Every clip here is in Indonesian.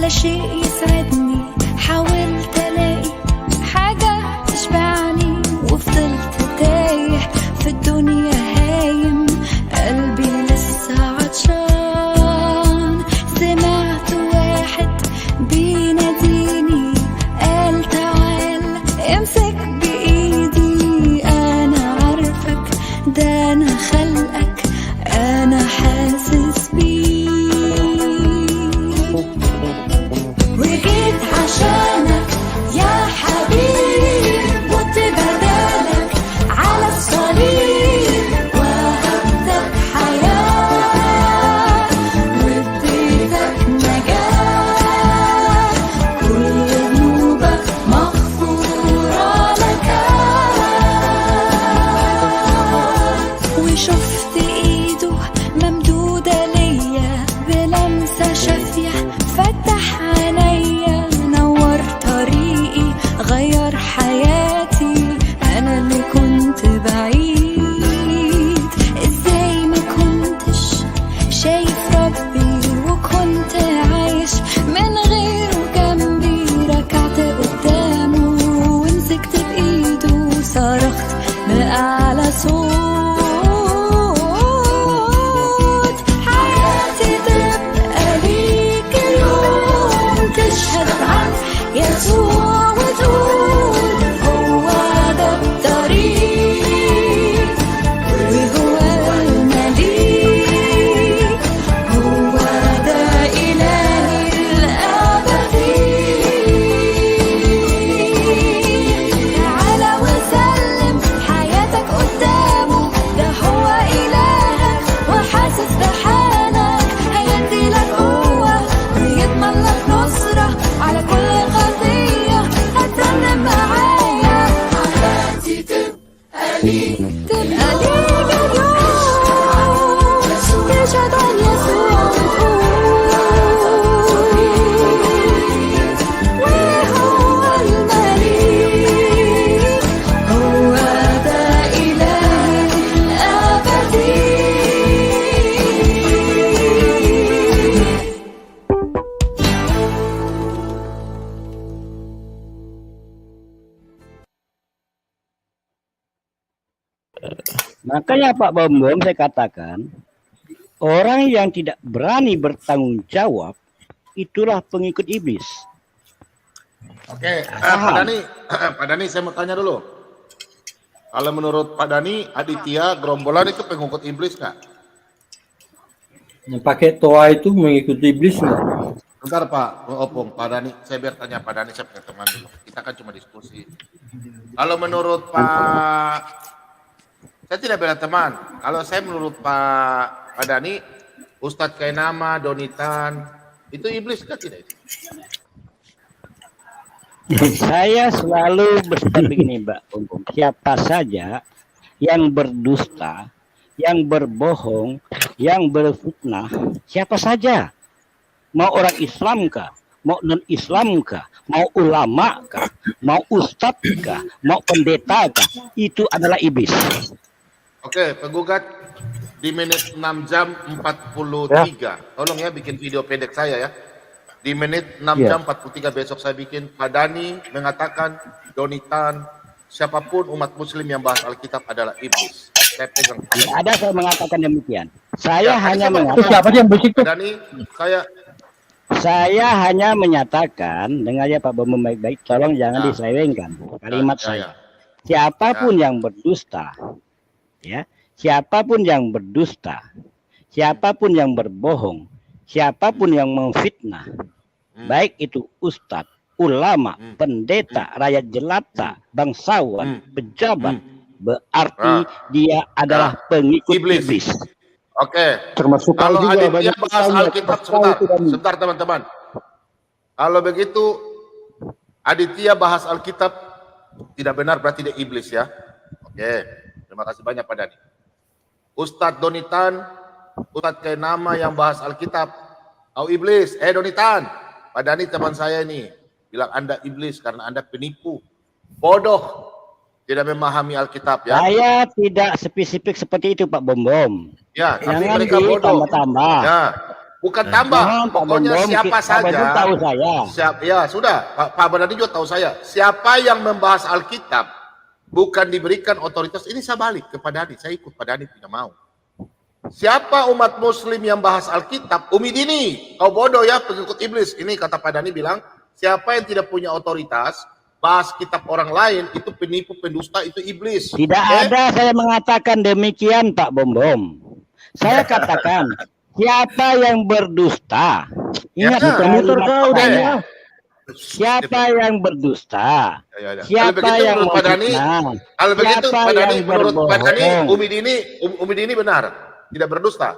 ولا شيء يسعدني، حاولت الاقي حاجة تشبعني وفضلت تايه في الدنيا هايم، قلبي لسه عطشان. سمعت واحد بيناديني قال تعال امسك بإيدي، أنا عارفك ده أنا خلقك، أنا حاسس بيك، وجيت عشانك يا حبيب، وقت بدالك على الصليب، وهبتك حياة واديتك نجاة، كل ذنوبك مغفورة لك. وشفت ايده ممدودة ليا بلمسة شافية، فتح عينيا نور طريقي غير حياتي، انا اللي كنت بعيد. ازاي ما كنتش شايف ربي وكنت عايش من غيره جنبي، ركعت قدامه ومسكت بايده صرخت بأعلى صوت، حياتي تبقى ليك اليوم، تشهد عن يسوع وتقول هو ده الطريق وهو المليك، هو ده إلهي الأبدي. تعالى وسلم حياتك قدامه، ده هو إلهك وحاسس بحالك، هيدي لك قوة ويضمن لك نصرة على كل خطية. هترنم معايا حياتي تبقى ليك، تبقى ليك اليوم، تشهد عن يسوع وتقول وهو المليك، هو ده إلهي الأبدي. Makanya Pak Bambom saya katakan, orang yang tidak berani bertanggung jawab itulah pengikut iblis. Oke, Pak Dani saya mau tanya dulu. Kalau menurut Pak Dani, Aditya gerombolan itu pengikut iblis nggak? Yang pakai toa itu mengikuti iblis nggak? Bentar Pak, Opung, Pak Dani, saya biar tanya Pak Dani, saya punya teman dulu. Kita kan cuma diskusi. Kalau menurut Pak, saya tidak bela teman. Kalau saya menurut Pak Dani, Ustadz Kainama, Donitan, itu iblis kan tidak? Saya selalu berpikir begini, Mbak Bambom, siapa saja yang berdusta, yang berbohong, yang berfitnah, siapa saja, mau orang Islam kah, mau non Islam kah, mau ulama kah, mau ustadz kah, mau pendeta kah, itu adalah iblis. Oke, penggugat di menit 6 jam 43. Tolong ya bikin video pendek saya ya. Di menit 6 jam 43 besok saya bikin. Pak Dani mengatakan Donitan, siapapun umat muslim yang bahas Alkitab adalah iblis. Saya pegang. Tidak ada saya mengatakan demikian. Saya hanya mengatakan. Siapa yang berisik tuh? Dani, Saya hanya menyatakan, dengar ya Pak Bambom baik-baik, tolong jangan diselewengkan kalimat saya. Siapapun yang berdusta, ya, siapapun yang berdusta, siapapun yang berbohong, siapapun yang memfitnah, baik itu ustadz, ulama, pendeta, rakyat jelata, bangsawan, pejabat, berarti dia adalah pengikut iblis. Oke. Termasuk kalau juga Aditya bahas Alkitab, sebentar teman-teman. Kalau begitu Aditya bahas Alkitab tidak benar, berarti dia iblis ya. Oke, terima kasih banyak Pak Dani. Ustadz Donitan, Ustadz Kainama yang bahas Alkitab, kau iblis. Donitan, Pak Dani teman saya ini bilang Anda iblis karena Anda penipu, bodoh, tidak memahami Alkitab ya. Saya tidak spesifik seperti itu Pak Bambom. Ya, tapi jangan mereka bodoh. Tambah-tambah. Ya. Bukan tambah. Jangan, Pak Pokoknya Bom, siapa Pak saja. Bom tahu saya. Ya sudah, Pak Badani juga tahu saya. Siapa yang membahas Alkitab bukan diberikan otoritas, ini saya balik ke Pak Dani. Saya ikut Pak Dani, tidak mau. Siapa umat muslim yang bahas Alkitab? Umi Dini, kau bodoh ya, pengikut iblis. Ini kata Pak Dani bilang, siapa yang tidak punya otoritas, bahas kitab orang lain, itu penipu, pendusta, itu iblis. Tidak ada saya mengatakan demikian, Pak Bom. Saya katakan, siapa yang berdusta? Ingat Ya, kalimat kau saya. Dani. Siapa yang berdusta? Ya. Siapa yang menurut Pak Dani, memfitnah? kalau begitu Siapa Pak Dani, yang menurut Pak Dani, berbohong? Umi Dini benar, tidak berdusta.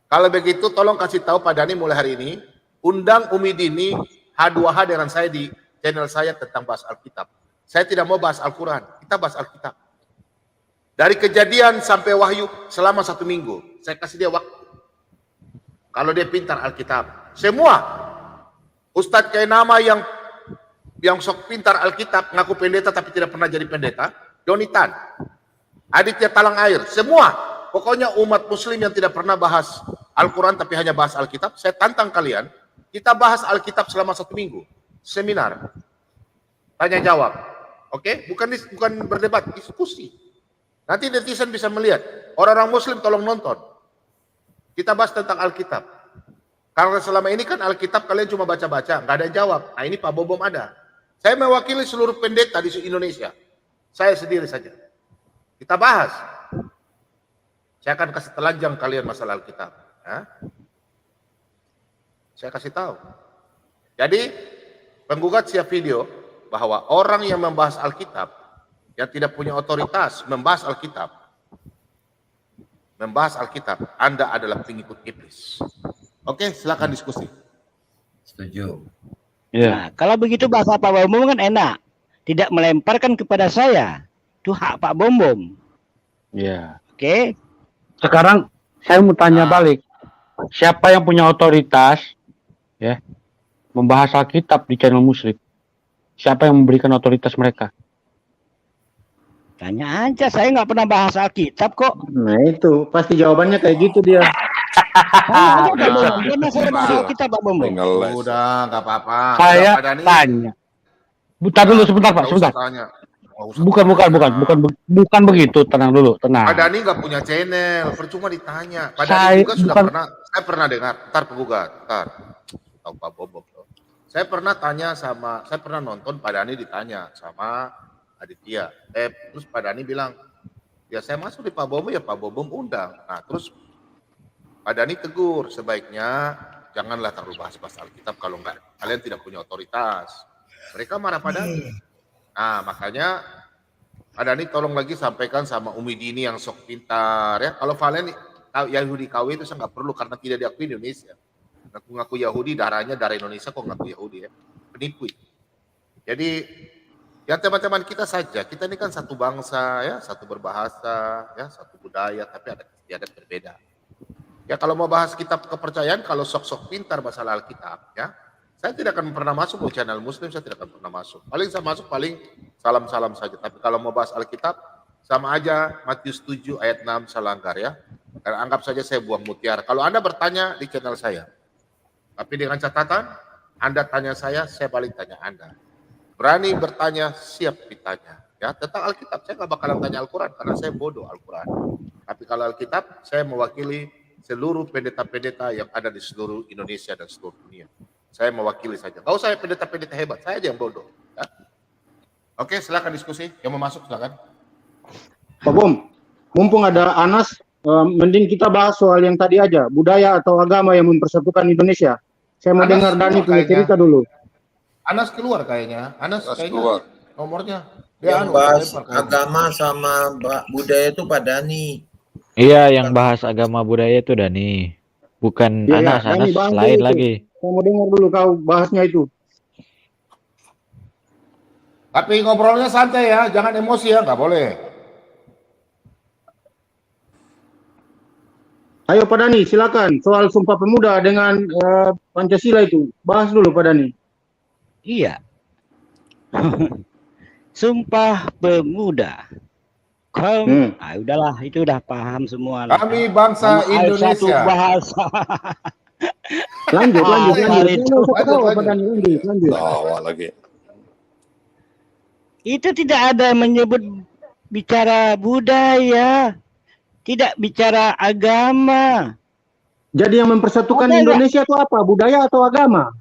Kalau begitu, tolong kasih tahu Pak Dani mulai hari ini, undang Umi Dini H2H dengan saya di channel saya tentang bahas Alkitab. Saya tidak mau bahas Al-Quran, kita bahas Alkitab. Dari Kejadian sampai Wahyu selama 1 minggu, saya kasih dia waktu. Kalau dia pintar Alkitab, semua Ustadz kayak nama yang sok pintar Alkitab, ngaku pendeta tapi tidak pernah jadi pendeta, Donitan, Aditya Talang Air, semua. Pokoknya umat muslim yang tidak pernah bahas Al-Quran tapi hanya bahas Alkitab, saya tantang kalian, kita bahas Alkitab selama 1 minggu. Seminar, tanya jawab, oke? Bukan berdebat, diskusi. Nanti netizen bisa melihat, orang-orang muslim tolong nonton. Kita bahas tentang Alkitab. Karena selama ini kan Alkitab kalian cuma baca-baca, nggak ada yang jawab. Nah ini Pak Bobom ada. Saya mewakili seluruh pendeta di Indonesia. Saya sendiri saja. Kita bahas. Saya akan kasih telanjang kalian masalah Alkitab. Ya? Saya kasih tahu. Jadi penggugat siap video bahwa orang yang membahas Alkitab, yang tidak punya otoritas membahas Alkitab, Anda adalah pengikut iblis. Oke, silakan diskusi. Setuju. Nah, kalau begitu bahasa Pak Bom kan enak. Tidak melemparkan kepada saya. Itu hak Pak Bom. Ya. Oke. Sekarang saya mau tanya balik. Siapa yang punya otoritas ya membahas Alkitab di channel Muslim? Siapa yang memberikan otoritas mereka? Tanya aja, saya nggak pernah bahas Alkitab kok. Nah itu pasti jawabannya kayak gitu dia. Pernah saya bahas Alkitab Pak Bom. Udah, nggak apa-apa. Saya Udah, Pak Dani. tanya. Bentar dulu sebentar Pak, Nggak usah sebentar. tanya. Nggak usah Bukan begitu, tenang dulu, tenang. Pak Dani nggak punya channel, percuma ditanya. Pak Dani Saya juga sudah bukan- pernah, saya pernah dengar. Ntar penggugat, tahu Pak Bobom. Saya pernah nonton Pak Dani ditanya sama Aditya. Terus Pak Dani bilang, ya saya masuk di Pak Bobom, ya Pak Bobom undang. Nah terus Pak Dani tegur, sebaiknya janganlah terlalu bahas-bahas Alkitab kalau enggak, kalian tidak punya otoritas. Mereka marah Pak Dani. Nah makanya Pak Dani tolong lagi sampaikan sama Umi Dini yang sok pintar ya. Kalau Valen Yahudi KW itu saya nggak perlu karena tidak diakui di Indonesia. Ngaku-ngaku Yahudi, darahnya darah Indonesia kok ngaku Yahudi ya. Penipu. Jadi ya teman-teman kita saja, kita ini kan satu bangsa ya, satu berbahasa ya, satu budaya, tapi ada istiadat berbeda. Ya kalau mau bahas kitab kepercayaan, kalau sok-sok pintar masalah Alkitab ya, saya tidak akan pernah masuk di channel Muslim, saya tidak akan pernah masuk. Paling saya masuk paling salam-salam saja. Tapi kalau mau bahas Alkitab, sama aja Matius 7 ayat 6 saya langgar ya. Dan anggap saja saya buang mutiara. Kalau Anda bertanya di channel saya, tapi dengan catatan, Anda tanya saya balik tanya Anda. Berani bertanya, siap ditanya. Ya, tentang Alkitab, saya nggak bakalan tanya Al-Quran, karena saya bodoh Al-Quran. Tapi kalau Alkitab, saya mewakili seluruh pendeta-pendeta yang ada di seluruh Indonesia dan seluruh dunia. Saya mewakili saja. Nggak usah pendeta-pendeta hebat, saya aja yang bodoh. Ya. Oke, silakan diskusi. Yang mau masuk, silakan. Pak Bom, mumpung ada Anas, mending kita bahas soal yang tadi aja, budaya atau agama yang mempersatukan Indonesia. Saya mau Anas dengar Dani punya kayaknya. cerita dulu. Anas keluar kayaknya. Anas kayaknya keluar. nomornya. Yang anu, bahas lempar kayaknya. agama sama budaya itu Pak Dani. Iya, yang bahas agama budaya itu Dani. Bukan Iya, Anas, Dani Anas bantu lain itu. lagi. Saya mau dengar dulu kau bahasnya itu. Tapi ngobrolnya santai ya, jangan emosi ya, nggak boleh. Ayo Pak Dani, silakan. Soal Sumpah Pemuda dengan Pancasila itu. Bahas dulu Pak Dani. Iya. Sumpah Pemuda. Udahlah, itu udah paham semua lah. Kami bangsa Nama air satu Indonesia. bahasa. Lanjut. Apa itu? Nggak usah ketawa, Lanjut. Pak Dani. Lanjut. Tawa lagi. Itu tidak ada menyebut bicara budaya, tidak bicara agama. Jadi yang mempersatukan Ada nggak? Indonesia itu apa? Budaya atau agama?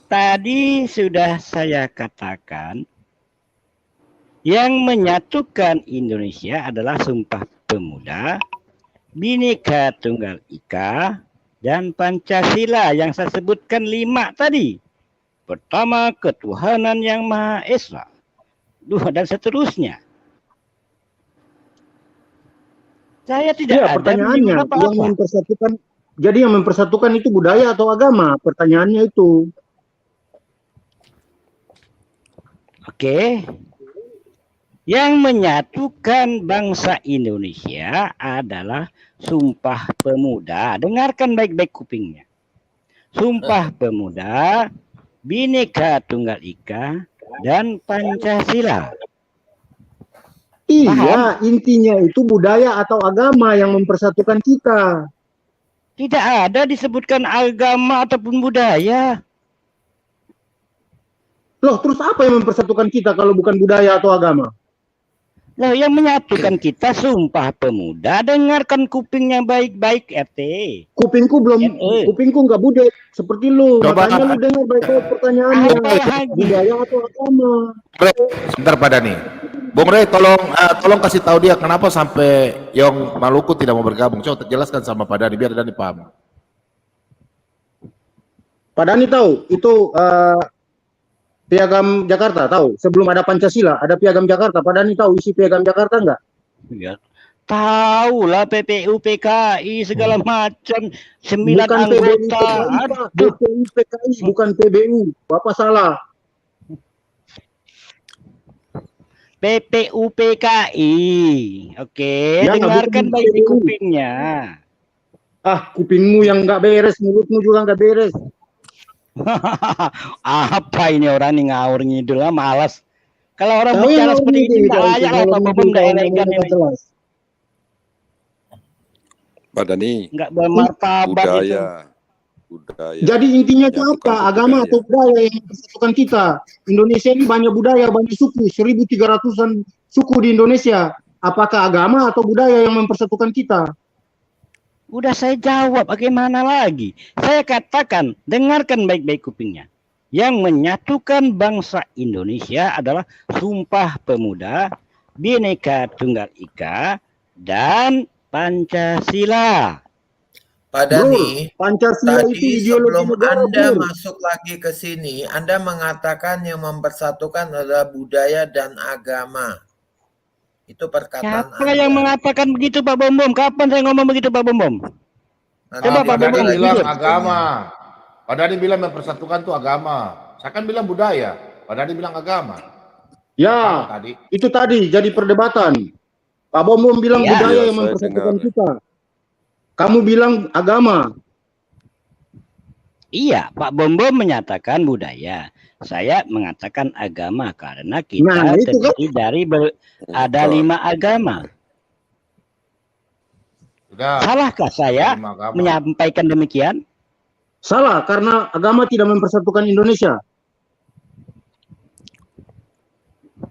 Tadi sudah saya katakan, yang menyatukan Indonesia adalah Sumpah Pemuda, Bhinneka Tunggal Ika, dan Pancasila yang saya sebutkan 5 tadi. Pertama, ketuhanan yang Maha Esa. 2 dan seterusnya. Saya tidak Iya, ada pertanyaannya menyebut yang apa-apa. mempersatukan. Jadi yang mempersatukan itu budaya atau agama? Pertanyaannya itu. Oke. Yang menyatukan bangsa Indonesia adalah Sumpah Pemuda. Dengarkan baik-baik kupingnya. Sumpah Pemuda, Bhinneka Tunggal Ika, dan Pancasila. Iya, intinya itu budaya atau agama yang mempersatukan kita. Tidak ada disebutkan agama ataupun budaya. Loh, terus apa yang mempersatukan kita kalau bukan budaya atau agama? Loh, yang menyatukan kita Sumpah Pemuda. Dengarkan kupingnya baik-baik, RT. Kupingku belum, kupingku nggak budek seperti lu. Coba. Makanya lu dengar baik-baik pertanyaannya. Apa lagi? Budaya atau agama? Sebentar Pak Dani. Bung Rey, tolong kasih tahu dia kenapa sampai Yong Maluku tidak mau bergabung. Coba jelaskan sama Pak Dani biar Dani paham. Pak Dani tahu itu Piagam Jakarta, tahu? Sebelum ada Pancasila, ada Piagam Jakarta. Pak Dani tahu isi Piagam Jakarta enggak? Ya, tahu lah PPU, PKI segala macam 9 Bukan PBU, anggota. PKI, Pak. Aduh, PPU, PKI, bukan PBU. Bapak salah. PPU, PKI. Oke, Ya, dengarkan bukan baik di PPU. kupingnya. Ah, kupingmu yang nggak beres, mulutmu juga nggak beres. Apa ini orang nih ngawur ngidul lah, malas. Kalau orang Tahu bicara yang seperti ini, ini tak kalau layak lah kalau Pak ngomong Bambang, nggak kalau elegan ngomong ini. jelas. Pak Dani, Nggak bermartabat itu. budaya. Jadi intinya itu Menyatukan apa? budaya. Agama atau budaya yang mempersatukan kita? Indonesia ini banyak budaya, banyak suku, 1.300-an suku di Indonesia. Apakah agama atau budaya yang mempersatukan kita? Udah saya jawab, bagaimana lagi? Saya katakan, dengarkan baik-baik kupingnya. Yang menyatukan bangsa Indonesia adalah Sumpah Pemuda, Bhinneka Tunggal Ika, dan Pancasila. Pak Dani, Pancasila itu tadi ideologi sebelum negara, Anda Bro. masuk lagi ke sini, Anda mengatakan yang mempersatukan adalah budaya dan agama. Itu perkataan Siapa yang mengatakan begitu Pak Bom? Kapan saya ngomong begitu Pak Bom? Pak Coba Pak Dani Bambang, bilang jujur. agama. Pak Dani bilang mempersatukan itu agama. Saya kan bilang budaya. Pak Dani bilang agama. Ya, Tadi. itu tadi jadi perdebatan. Pak Bom bilang Ya. budaya Iya, yang saya mempersatukan dengar. kita. Kamu bilang agama. Iya, Pak Bom menyatakan budaya. Saya mengatakan agama karena kita Nah, itu kan. terdiri dari ada 5 agama. Sudah. Salahkah saya Lima agama. menyampaikan demikian? Salah, karena agama tidak mempersatukan Indonesia.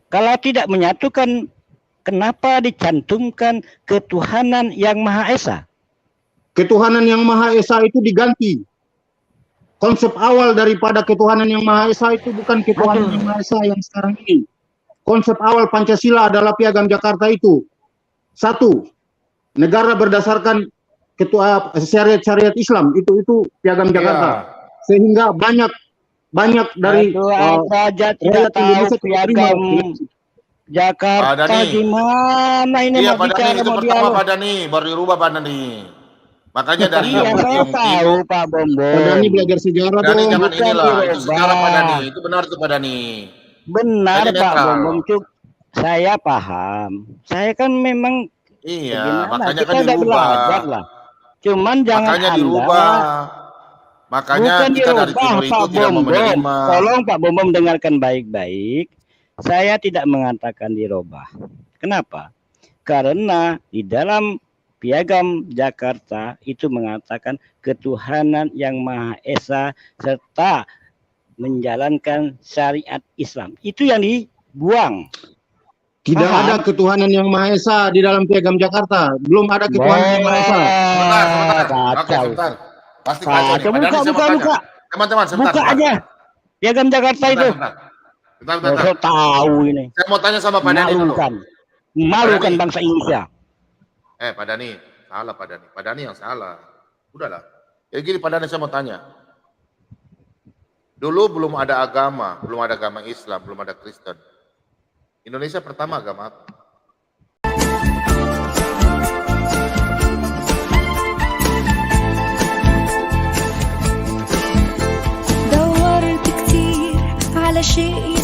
Kalau tidak menyatukan, kenapa dicantumkan ketuhanan yang Maha Esa? Ketuhanan yang Maha Esa itu diganti. Konsep awal daripada ketuhanan yang Maha Esa itu bukan ketuhanan yang Maha Esa yang sekarang ini. Konsep awal Pancasila adalah Piagam Jakarta itu. 1. Negara berdasarkan syariat Islam, itu Piagam Jakarta. Iya. Sehingga banyak dari Aduh, saja rakyat tidak tahu Indonesia tidak piagam terima. Jakarta Pak Dani. gimana ini Iya mau Pak Dani bicara itu mau pertama dialog. Pak Dani baru dirubah Pak Dani. Makanya dari Iya, saya tahu Pak Bom. Pak Dani belajar sejarah Dani dong. jangan bukan inilah itu dirubah. sejarah Pak Dani itu benar itu Pak Dani. Benar Saya Pak netral. Bom. Saya paham. Saya kan memang Iya gimana? makanya Kita kan udah belajar dirubah. lah. Cuman jangan Makanya Anda dirubah. Makanya bukan kita dari dirubah timur itu Pak tidak mau Bom. menerima. Tolong Pak Bom dengarkan baik-baik. Saya tidak mengatakan dirubah. Kenapa? Karena di dalam Piagam Jakarta itu mengatakan ketuhanan yang Maha Esa serta menjalankan syariat Islam. Itu yang dibuang. Tidak Paham? ada ketuhanan yang Maha Esa di dalam Piagam Jakarta. Belum ada ketuhanan yang Maha Esa. Sebentar. Oke, Kacau. sebentar. Pasti kacau nih. Kacau. Padani saya mau tanya. Buka. Teman-teman, sebentar. Buka aja. Piagam Jakarta itu. Bentar. Saya tahu ini. Saya mau tanya sama Pak Dani dulu. Malukan bangsa Indonesia. Pak Dani, salah Pak Dani. Pak Dani yang salah. Udahlah. Ya gini Pak Dani, saya mau tanya. Dulu belum ada agama Islam, belum ada Kristen. Indonesia pertama agama apa? دورت كتير على شيء